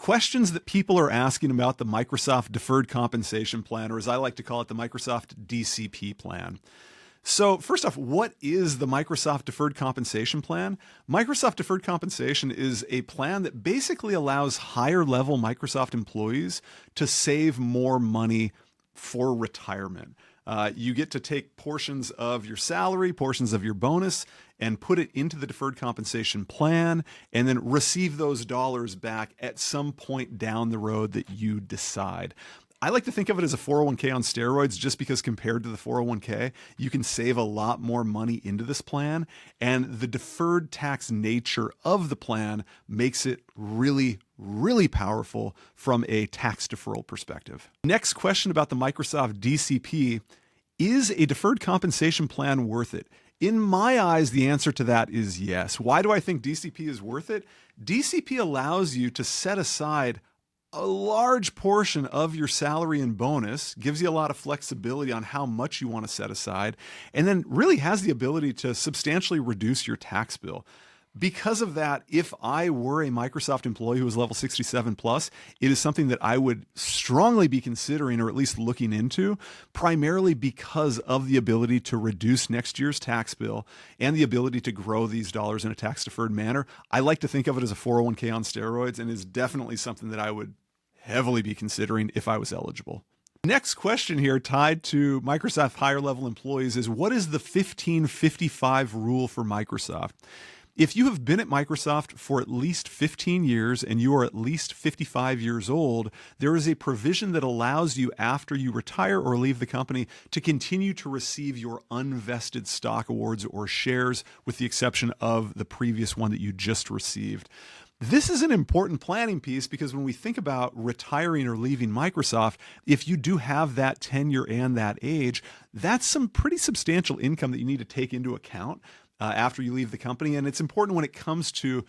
questions that people are asking about the Microsoft Deferred Compensation Plan, or as I like to call it, the Microsoft DCP plan. So first off, what is the Microsoft Deferred Compensation Plan? Microsoft Deferred Compensation is a plan that basically allows higher level Microsoft employees to save more money for retirement. You get to take portions of your salary, portions of your bonus, and put it into the deferred compensation plan, and then receive those dollars back at some point down the road that you decide. I like to think of it as a 401k on steroids, just because compared to the 401k, you can save a lot more money into this plan, and the deferred tax nature of the plan makes it really, really powerful from a tax deferral perspective. Next question about the Microsoft DCP: is a deferred compensation plan worth it? In my eyes, the answer to that is yes. Why do I think DCP is worth it? DCP allows you to set aside a large portion of your salary and bonus, gives you a lot of flexibility on how much you want to set aside, and then really has the ability to substantially reduce your tax bill. Because of that, if I were a Microsoft employee who was level 67 plus, it is something that I would strongly be considering, or at least looking into, primarily because of the ability to reduce next year's tax bill and the ability to grow these dollars in a tax deferred manner. I like to think of it as a 401k on steroids, and is definitely something that I would heavily be considering if I was eligible. Next question here, tied to Microsoft higher level employees, is what is the 1555 rule for Microsoft? If you have been at Microsoft for at least 15 years and you are at least 55 years old, there is a provision that allows you, after you retire or leave the company, to continue to receive your unvested stock awards or shares, with the exception of the previous one that you just received. This is an important planning piece, because when we think about retiring or leaving Microsoft, if you do have that tenure and that age, that's some pretty substantial income that you need to take into account after you leave the company. And it's important when it comes to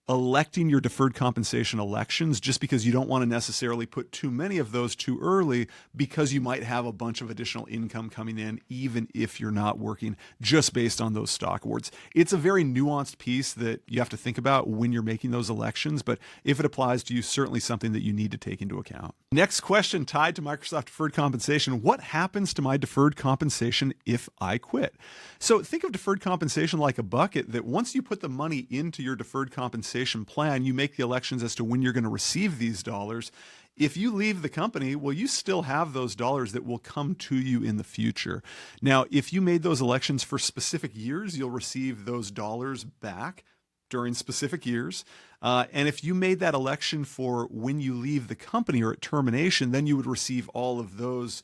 electing your deferred compensation elections, just because you don't want to necessarily put too many of those too early, because you might have a bunch of additional income coming in even if you're not working, just based on those stock awards. It's a very nuanced piece that you have to think about when you're making those elections, but if it applies to you, certainly something that you need to take into account. Next question, tied to Microsoft deferred compensation: what happens to my deferred compensation if I quit? So think of deferred compensation like a bucket that once you put the money into your deferred compensation plan, you make the elections as to when you're going to receive these dollars. If you leave the company, well, you still have those dollars that will come to you in the future. Now, if you made those elections for specific years, you'll receive those dollars back during specific years. And if you made that election for when you leave the company or at termination, then you would receive all of those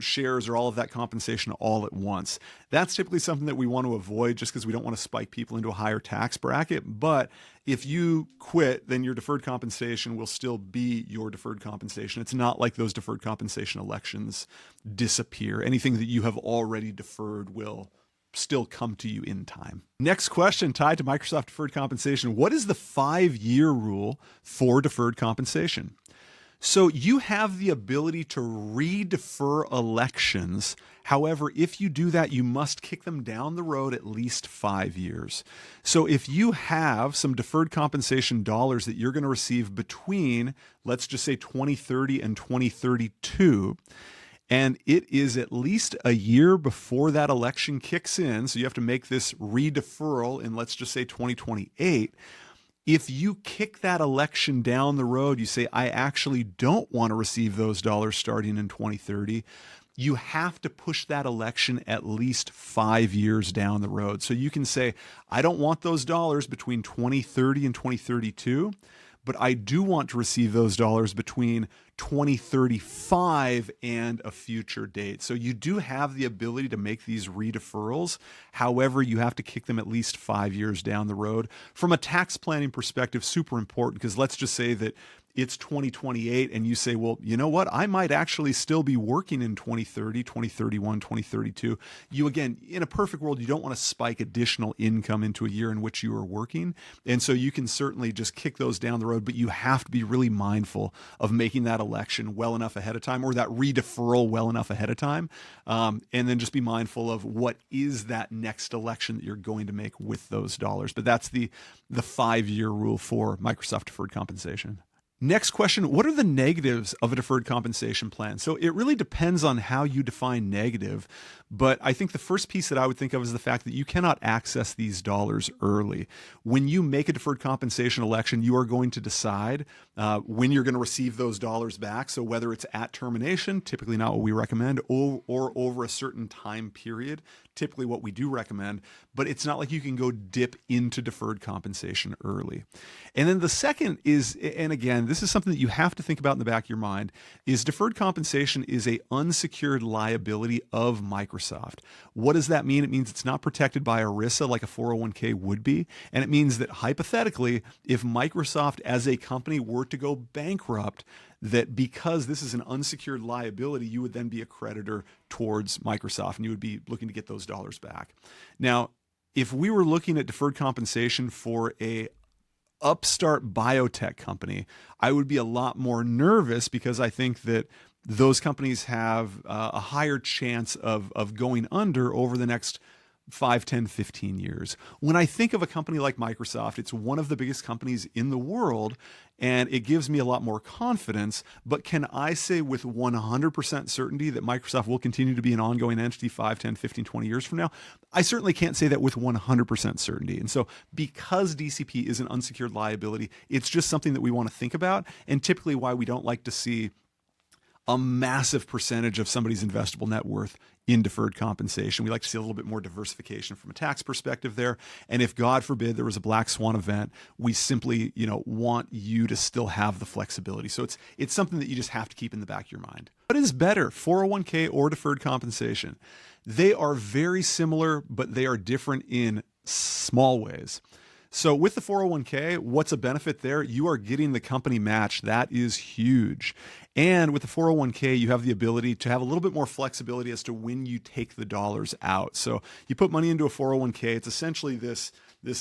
shares or all of that compensation all at once. That's typically something that we want to avoid, just because we don't want to spike people into a higher tax bracket. But if you quit, then your deferred compensation will still be your deferred compensation. It's not like those deferred compensation elections disappear. Anything that you have already deferred will still come to you in time. Next question, tied to Microsoft deferred compensation: what is the 5-year rule for deferred compensation? So you have the ability to re-defer elections. However, if you do that, you must kick them down the road at least 5 years. So if you have some deferred compensation dollars that you're going to receive between, let's just say, 2030 and 2032, and it is at least a year before that election kicks in, so you have to make this re-deferral in, let's just say, 2028, if you kick that election down the road, you say, I actually don't want to receive those dollars starting in 2030, you have to push that election at least 5 years down the road. So you can say, I don't want those dollars between 2030 and 2032, but I do want to receive those dollars between 2035 and a future date. So you do have the ability to make these redeferrals. However, you have to kick them at least 5 years down the road. From a tax planning perspective, super important, because let's just say that it's 2028 and you say, well, you know what? I might actually still be working in 2030, 2031, 2032. You, again, in a perfect world, you don't want to spike additional income into a year in which you are working. And so you can certainly just kick those down the road, but you have to be really mindful of making that election well enough ahead of time, or that redeferral well enough ahead of time. And then just be mindful of what is that next election that you're going to make with those dollars. But that's the 5-year rule for Microsoft deferred compensation. Next question, what are the negatives of a deferred compensation plan? So it really depends on how you define negative, but I think the first piece that I would think of is the fact that you cannot access these dollars early. When you make a deferred compensation election, you are going to decide when you're going to receive those dollars back. So whether it's at termination, typically not what we recommend, or over a certain time period, typically what we do recommend, but it's not like you can go dip into deferred compensation early. And then the second is, and again, this is something that you have to think about in the back of your mind, is deferred compensation is a unsecured liability of Microsoft. What does that mean? It means it's not protected by ERISA like a 401k would be. And it means that hypothetically, if Microsoft as a company were to go bankrupt, that because this is an unsecured liability, you would then be a creditor towards Microsoft and you would be looking to get those dollars back. Now, if we were looking at deferred compensation for a upstart biotech company, I would be a lot more nervous because I think that those companies have a higher chance of going under over the next 5, 10, 15 years. When I think of a company like Microsoft, it's one of the biggest companies in the world, and it gives me a lot more confidence. But can I say with 100% certainty that Microsoft will continue to be an ongoing entity 5, 10, 15, 20 years from now? I certainly can't say that with 100% certainty. And so because DCP is an unsecured liability, it's just something that we want to think about, and typically why we don't like to see a massive percentage of somebody's investable net worth in deferred compensation. We like to see a little bit more diversification from a tax perspective there. And if God forbid there was a black swan event, we simply, want you to still have the flexibility. So it's something that you just have to keep in the back of your mind. What is better, 401k or deferred compensation? They are very similar, but they are different in small ways. So with the 401k, what's a benefit there? You are getting the company match. That is huge. And with the 401k, you have the ability to have a little bit more flexibility as to when you take the dollars out. So you put money into a 401k, it's essentially this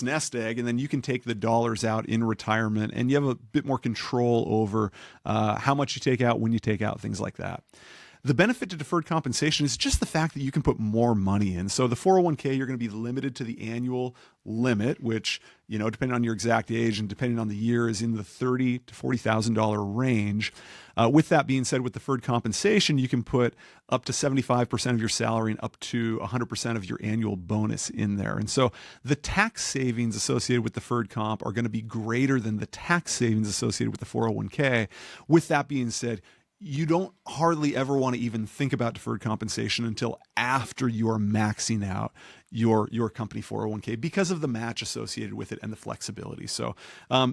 nest egg, and then you can take the dollars out in retirement, and you have a bit more control over how much you take out, when you take out, things like that. The benefit to deferred compensation is just the fact that you can put more money in. So the 401k, you're going to be limited to the annual limit, which, depending on your exact age and depending on the year, is in the $30,000 to $40,000 range. With that being said, with deferred compensation, you can put up to 75% of your salary and up to 100% of your annual bonus in there. And so the tax savings associated with deferred comp are going to be greater than the tax savings associated with the 401k. With that being said, you don't hardly ever want to even think about deferred compensation until after you are maxing out your company 401k because of the match associated with it and the flexibility. So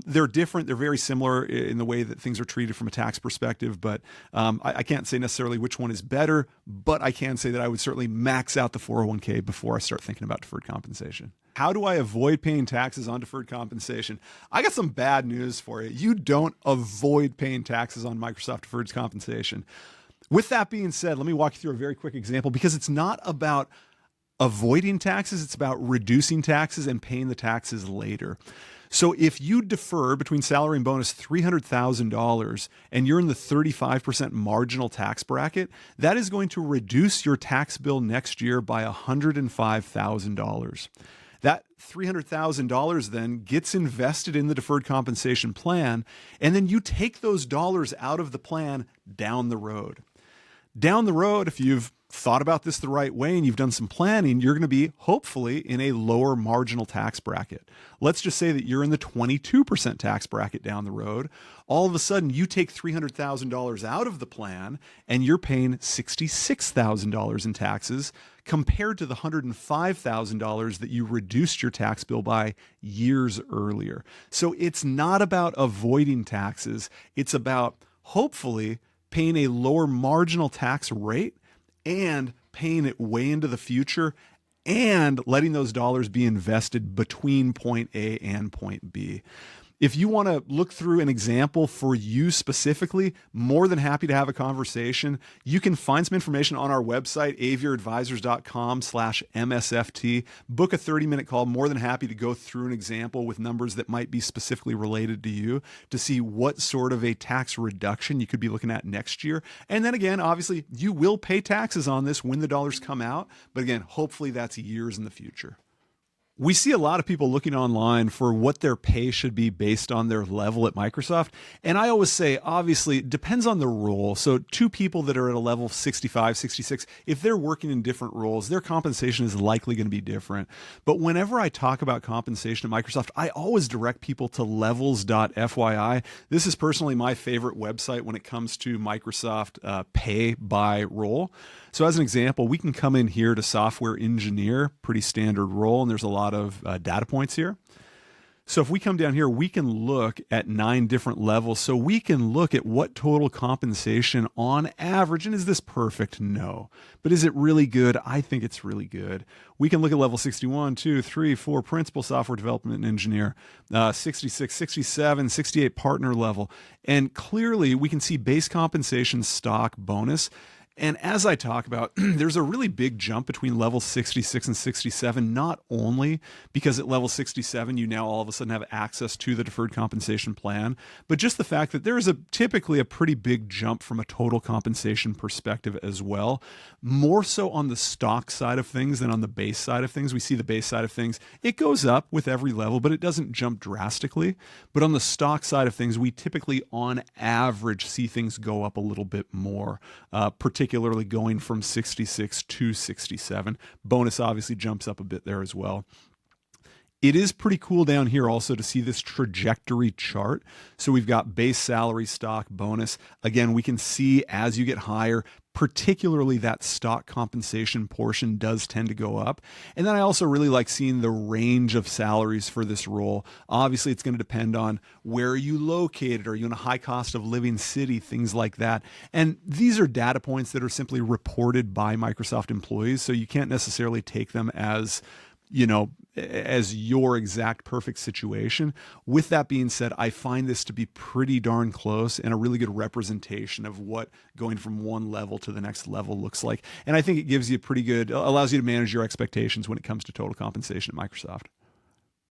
they're different. They're very similar in the way that things are treated from a tax perspective, but I can't say necessarily which one is better, but I can say that I would certainly max out the 401k before I start thinking about deferred compensation. How do I avoid paying taxes on deferred compensation? I got some bad news for you. You don't avoid paying taxes on Microsoft Deferred Compensation. With that being said, let me walk you through a very quick example because it's not about avoiding taxes. It's about reducing taxes and paying the taxes later. So if you defer between salary and bonus $300,000 and you're in the 35% marginal tax bracket, that is going to reduce your tax bill next year by $105,000. That $300,000 then gets invested in the deferred compensation plan, and then you take those dollars out of the plan down the road. Down the road, if you've thought about this the right way and you've done some planning, you're going to be hopefully in a lower marginal tax bracket. Let's just say that you're in the 22% tax bracket down the road. All of a sudden, you take $300,000 out of the plan and you're paying $66,000 in taxes compared to the $105,000 that you reduced your tax bill by years earlier. So it's not about avoiding taxes. It's about hopefully paying a lower marginal tax rate and paying it way into the future and letting those dollars be invested between point A and point B. If you want to look through an example for you specifically, more than happy to have a conversation. You can find some information on our website, avioradvisors.com/MSFT. Book a 30-minute call. More than happy to go through an example with numbers that might be specifically related to you to see what sort of a tax reduction you could be looking at next year. And then again, obviously, you will pay taxes on this when the dollars come out. But again, hopefully that's years in the future. We see a lot of people looking online for what their pay should be based on their level at Microsoft. And I always say, obviously, it depends on the role. So two people that are at a level 65, 66, if they're working in different roles, their compensation is likely going to be different. But whenever I talk about compensation at Microsoft, I always direct people to levels.fyi. This is personally my favorite website when it comes to Microsoft pay by role. So as an example, we can come in here to software engineer, pretty standard role, and there's a lot of data points here. So if we come down here, we can look at 9 different levels. So we can look at what total compensation on average, and is this perfect? No. But is it really good? I think it's really good. We can look at level 61, 2, 3, 4, principal software development engineer, 66, 67, 68 partner level. And clearly we can see base compensation, stock, bonus. And as I talk about, there's a really big jump between level 66 and 67, not only because at level 67, you now all of a sudden have access to the deferred compensation plan, but just the fact that there is typically a pretty big jump from a total compensation perspective as well. More so on the stock side of things than on the base side of things. We see the base side of things, it goes up with every level, but it doesn't jump drastically. But on the stock side of things, we typically on average see things go up a little bit more, particularly going from 66 to 67. Bonus obviously jumps up a bit there as well. It is pretty cool down here also to see this trajectory chart. So we've got base salary, stock, bonus. Again, we can see as you get higher, particularly that stock compensation portion does tend to go up. And then I also really like seeing the range of salaries for this role. Obviously, it's going to depend on where are you located? Are you in a high cost of living city? Things like that. And these are data points that are simply reported by Microsoft employees. So you can't necessarily take them as as your exact perfect situation. With that being said, I find this to be pretty darn close and a really good representation of what going from one level to the next level looks like. And I think it gives you allows you to manage your expectations when it comes to total compensation at Microsoft.